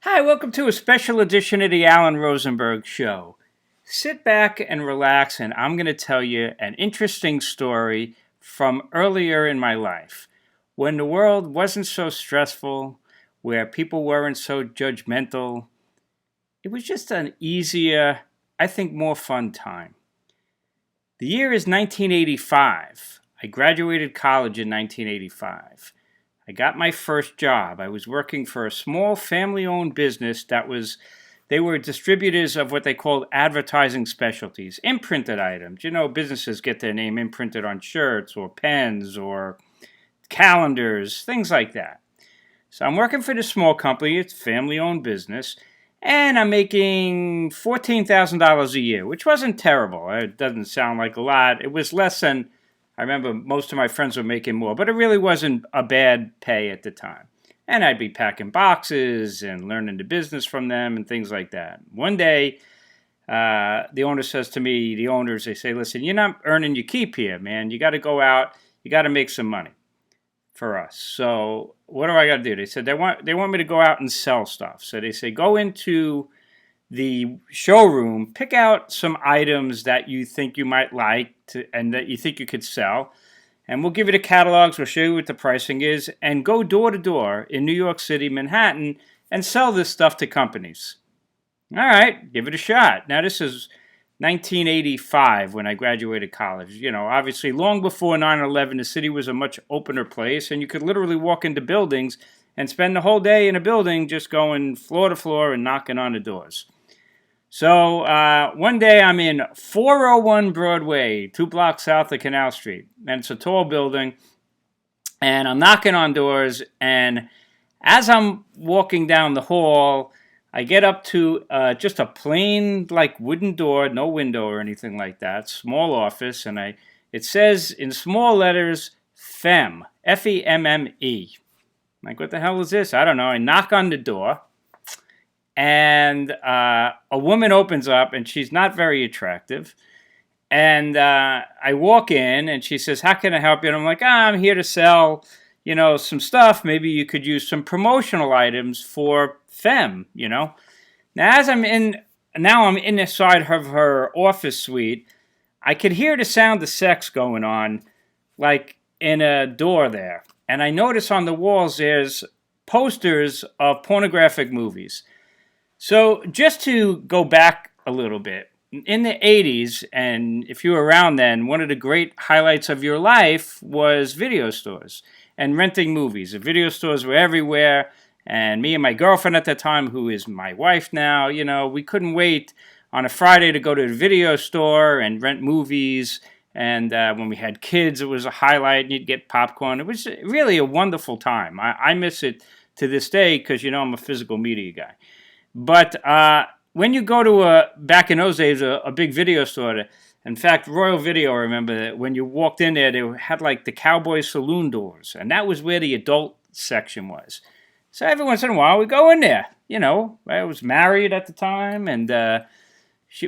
Hi, welcome to a special edition of the Alan Rosenberg Show. Sit back and relax, and I'm going to tell you an interesting story from earlier in my life when the world wasn't so stressful, where people weren't so judgmental. It was just an easier, I think, more fun time. The year is 1985. I graduated college in 1985. I got my first job. I was working for a small family-owned business they were distributors of what they called advertising specialties, imprinted items. You know, businesses get their name imprinted on shirts or pens or calendars, things like that. So I'm working for this small company. It's a family-owned business. And I'm making $14,000 a year, which wasn't terrible. It doesn't sound like a lot. It was less than I remember most of my friends were making more, but it really wasn't a bad pay at the time. And I'd be packing boxes and learning the business from them and things like that. One day, the owner says to me, the owners, they say, listen, you're not earning your keep here, man. You got to go out. You got to make some money for us. So what do I got to do? They said they want me to go out and sell stuff. So they say, go into the showroom, pick out some items that you think you might like and that you think you could sell. And we'll give you the catalogs, we'll show you what the pricing is, and go door to door in New York City, Manhattan, and sell this stuff to companies. All right, give it a shot. Now, this is 1985 when I graduated college. You know, obviously, long before 9/11, the city was a much opener place, and you could literally walk into buildings and spend the whole day in a building just going floor to floor and knocking on the doors. So one day I'm in 401 Broadway, 2 blocks south of Canal Street. And it's a tall building. And I'm knocking on doors. And as I'm walking down the hall, I get up to just a plain, like, wooden door, no window or anything like that, small office. And it says in small letters, FEMME, F-E-M-M-E. Like, what the hell is this? I don't know. I knock on the door. And a woman opens up, and she's not very attractive. And I walk in, and she says, how can I help you? And I'm like, I'm here to sell, some stuff. Maybe you could use some promotional items for Femme, Now, I'm in the side of her office suite, I could hear the sound of sex going on, like in a door there. And I notice on the walls there's posters of pornographic movies. So just to go back a little bit, in the 80s, and if you were around then, one of the great highlights of your life was video stores and renting movies. The video stores were everywhere, and me and my girlfriend at the time, who is my wife now, we couldn't wait on a Friday to go to the video store and rent movies. And when we had kids, it was a highlight, and you'd get popcorn. It was really a wonderful time. I miss it to this day because, I'm a physical media guy. But when you go to back in those days, a big video store, in fact, Royal Video, I remember that when you walked in there, they had like the Cowboy Saloon doors, and that was where the adult section was. So every once in a while, we go in there. I was married at the time, and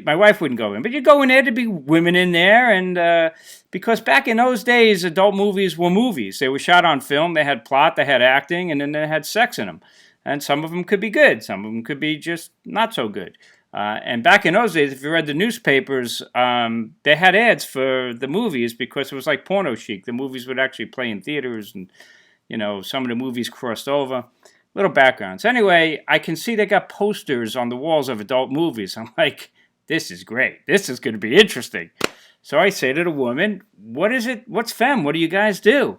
my wife wouldn't go in. But you go in there, to be women in there, and because back in those days, adult movies were movies. They were shot on film, they had plot, they had acting, and then they had sex in them. And some of them could be good. Some of them could be just not so good. And back in those days, if you read the newspapers, they had ads for the movies because it was like porno chic. The movies would actually play in theaters, and some of the movies crossed over. Little backgrounds. Anyway, I can see they got posters on the walls of adult movies. I'm like, this is great. This is going to be interesting. So I say to the woman, what is it? What's Femme? What do you guys do?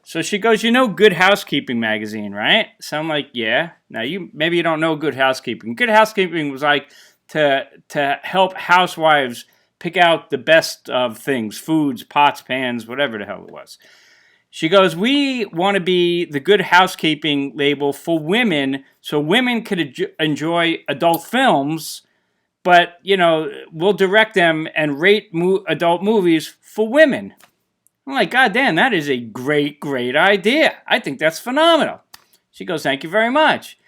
So she goes, Good Housekeeping magazine, right? So I'm like, yeah. Now, maybe you don't know Good Housekeeping. Good Housekeeping was like to help housewives pick out the best of things, foods, pots, pans, whatever the hell it was. She goes, we want to be the Good Housekeeping label for women so women could enjoy adult films, but, we'll direct them and rate adult movies for women. I'm like, God damn, that is a great, great idea. I think that's phenomenal. She goes, thank you very much.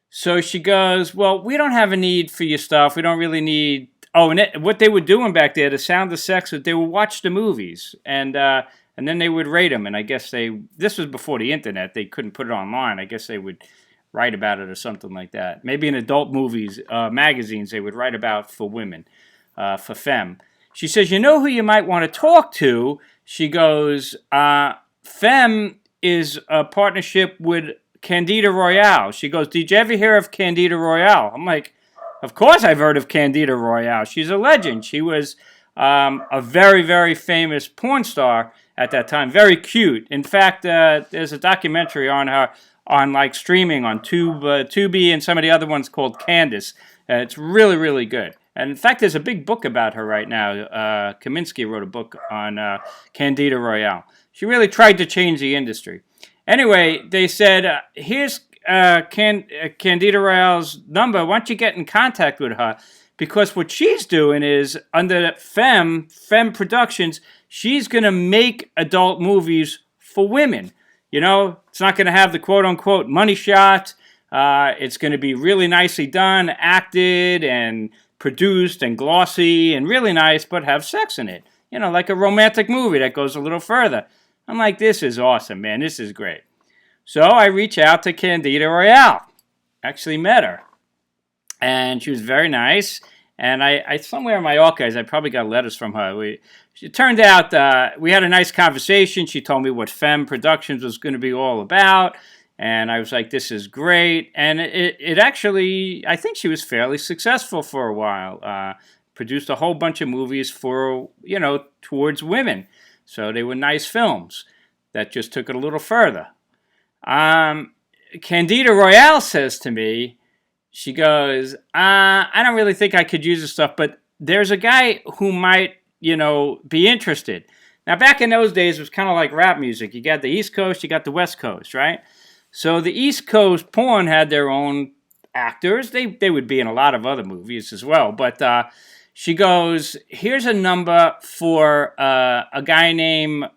So she goes, well, we don't have a need for your stuff. We don't really need... Oh, and what they were doing back there, the sound of sex, they would watch the movies. And then they would rate them. And I guess this was before the internet. They couldn't put it online. I guess they would write about it or something like that. Maybe in adult movies, magazines, they would write about for women, for femme. She says, you know who you might want to talk to? She goes, femme is a partnership with Candida Royale. She goes, did you ever hear of Candida Royale? I'm like, of course I've heard of Candida Royale. She's a legend. She was a very, very famous porn star at that time. Very cute. In fact, there's a documentary on her on like streaming on Tubi and some of the other ones called Candace. It's really, really good. And in fact, there's a big book about her right now. Kaminsky wrote a book on Candida Royale. She really tried to change the industry. Anyway, they said, here's Candida Royale's number. Why don't you get in contact with her? Because what she's doing is, under Femme Productions, she's going to make adult movies for women. You know, it's not going to have the quote-unquote money shot. It's going to be really nicely done, acted, and produced, and glossy, and really nice, but have sex in it. You know, like a romantic movie that goes a little further. I'm like, this is awesome, man. This is great. So I reach out to Candida Royale. Actually met her. And she was very nice. And I somewhere in my archives, I probably got letters from her. It turned out we had a nice conversation. She told me what Femme Productions was going to be all about. And I was like, this is great. And it actually, I think she was fairly successful for a while. Produced a whole bunch of movies for, you know, towards women. So they were nice films that just took it a little further. Candida Royale says to me, she goes, I don't really think I could use this stuff, but there's a guy who might, you know, be interested. Now, back in those days, it was kind of like rap music. You got the East Coast, you got the West Coast, right? So the East Coast porn had their own actors. They would be in a lot of other movies as well. But she goes, here's a number for a guy named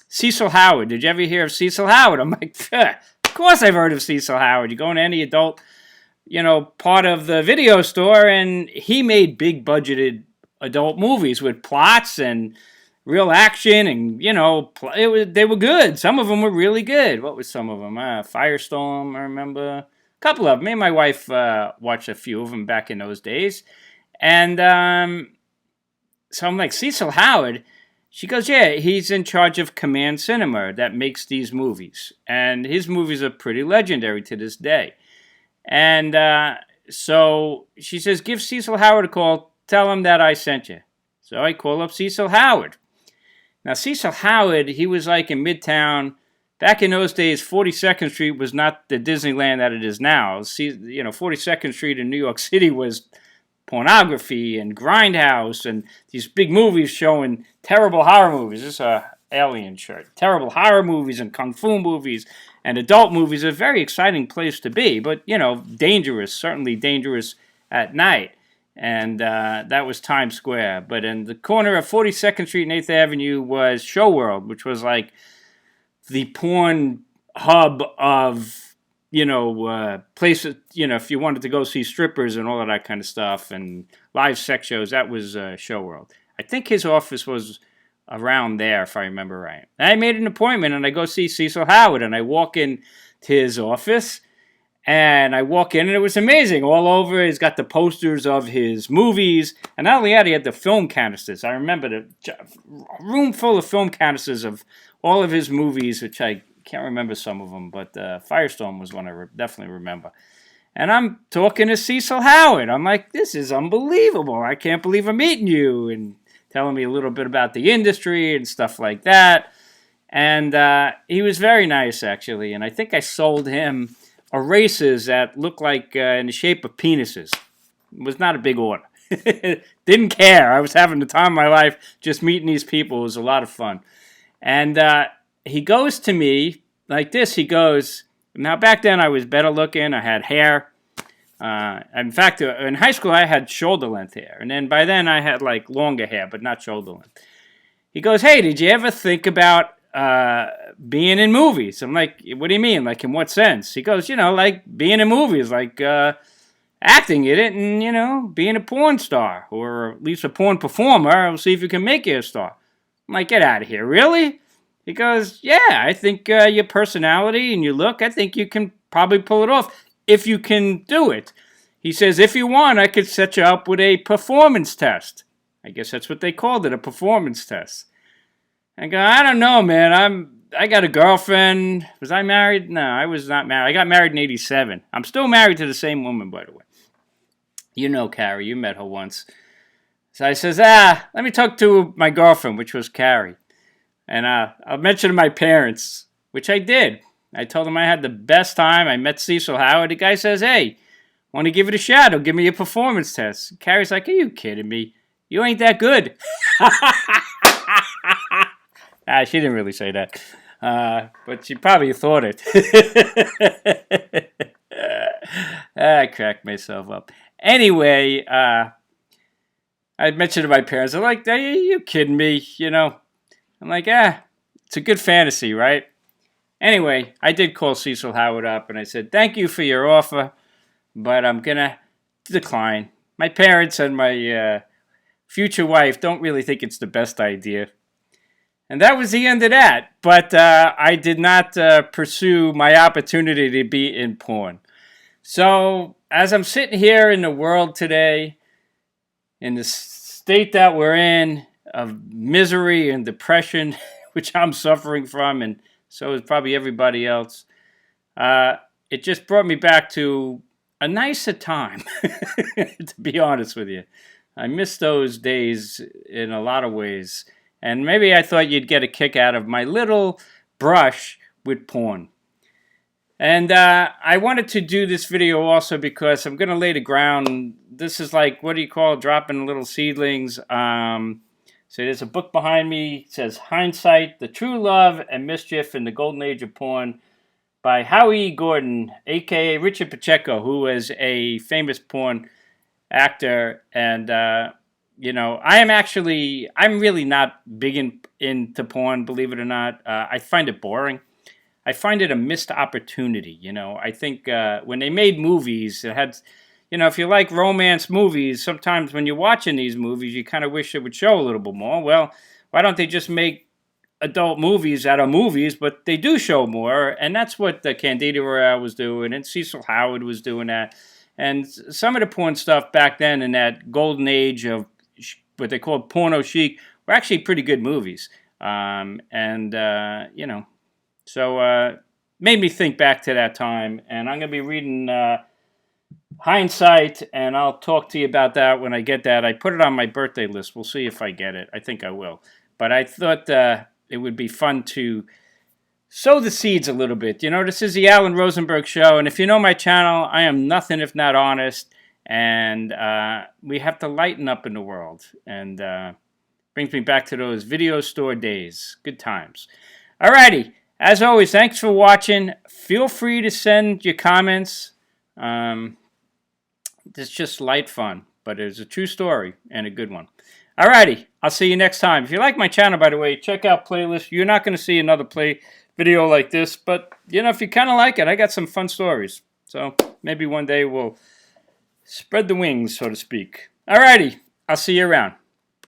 Cecil Howard. Did you ever hear of Cecil Howard? I'm like, of course I've heard of Cecil Howard. You go into any adult, you know, part of the video store, and he made big budgeted adult movies with plots and real action, and, you know, they were good. Some of them were really good. What was some of them? Firestorm, I remember. A couple of them. Me and my wife watched a few of them back in those days. And so I'm like, Cecil Howard? She goes, yeah, he's in charge of Command Cinema that makes these movies. And his movies are pretty legendary to this day. And so she says, give Cecil Howard a call. Tell him that I sent you. So I call up Cecil Howard. Now, Cecil Howard, he was like in Midtown. Back in those days, 42nd Street was not the Disneyland that it is now. You know, 42nd Street in New York City was pornography and Grindhouse and these big movies showing terrible horror movies. This is a Alien shirt. Terrible horror movies and kung fu movies and adult movies. A very exciting place to be, but, you know, dangerous, certainly dangerous at night. And that was Times Square. But in the corner of 42nd Street and 8th Avenue was Show World, which was like the porn hub of, you know, places, you know, if you wanted to go see strippers and all of that kind of stuff and live sex shows, that was Show World. I think his office was around there, if I remember right. And I made an appointment, and I go see Cecil Howard, and I walk in to his office, and I walk in, and it was amazing. All over, he's got the posters of his movies, and not only that, he had the film canisters. I remember the room full of film canisters of all of his movies, which I can't remember some of them, but Firestorm was one I definitely remember. And I'm talking to Cecil Howard. I'm like, this is unbelievable. I can't believe I'm meeting you, and telling me a little bit about the industry and stuff like that. And he was very nice, actually. And I think I sold him erasers that looked like in the shape of penises. It was not a big order. Didn't care. I was having the time of my life just meeting these people. It was a lot of fun. And he goes to me like this. He goes, now back then I was better looking. I had hair. In fact, in high school I had shoulder length hair. And then by then I had like longer hair, but not shoulder length. He goes, hey, did you ever think about being in movies? I'm like, what do you mean? Like, in what sense? He goes, you know, like being in movies, like acting in it and, you know, being a porn star or at least a porn performer. I'll see if you can make you a star. I'm like, get out of here. Really? He goes, yeah, I think your personality and your look, I think you can probably pull it off if you can do it. He says, if you want, I could set you up with a performance test. I guess that's what they called it, a performance test. I go, I don't know, man. I got a girlfriend. Was I married? No, I was not married. I got married in 87. I'm still married to the same woman, by the way. You know Carrie. You met her once. So I says, let me talk to my girlfriend, which was Carrie. And I'll mention to my parents, which I did. I told them I had the best time. I met Cecil Howard. The guy says, hey, want to give it a shot? He'll give me a performance test. Carrie's like, are you kidding me? You ain't that good. She didn't really say that. But she probably thought it. I cracked myself up. Anyway, I mentioned to my parents, they're like, are you kidding me? You know, I'm like, it's a good fantasy, right? Anyway, I did call Cecil Howard up and I said, thank you for your offer, but I'm going to decline. My parents and my future wife don't really think it's the best idea. And that was the end of that. But I did not pursue my opportunity to be in porn. So as I'm sitting here in the world today, in the state that we're in of misery and depression, which I'm suffering from, and so is probably everybody else, it just brought me back to a nicer time, to be honest with you. I miss those days in a lot of ways. And maybe I thought you'd get a kick out of my little brush with porn. And I wanted to do this video also because I'm going to lay the ground. This is like, what do you call dropping little seedlings? So there's a book behind me. It says Hindsight, The True Love and Mischief in the Golden Age of Porn by Howie Gordon, a.k.a. Richard Pacheco, who is a famous porn actor. And you know, I'm really not big into porn, believe it or not. I find it boring. I find it a missed opportunity, you know. I think when they made movies, it had, you know, if you like romance movies, sometimes when you're watching these movies, you kind of wish it would show a little bit more. Well, why don't they just make adult movies out of movies, but they do show more, and that's what the Candida Royale was doing, and Cecil Howard was doing that. And some of the porn stuff back then in that golden age of what they called porno chic were actually pretty good movies. You know, so made me think back to that time. And I'm going to be reading Hindsight, and I'll talk to you about that when I get that. I put it on my birthday list. We'll see if I get it. I think I will. But I thought it would be fun to sow the seeds a little bit. You know, this is the Alan Rosenberg Show. And if you know my channel, I am nothing if not honest. And we have to lighten up in the world. And brings me back to those video store days. Good times. Alrighty. As always, thanks for watching. Feel free to send your comments. It's just light fun. But it's a true story and a good one. Alrighty. I'll see you next time. If you like my channel, by the way, check out playlists. You're not going to see another video like this. But, you know, if you kind of like it, I got some fun stories. So maybe one day we'll spread the wings, so to speak. Alrighty, I'll see you around.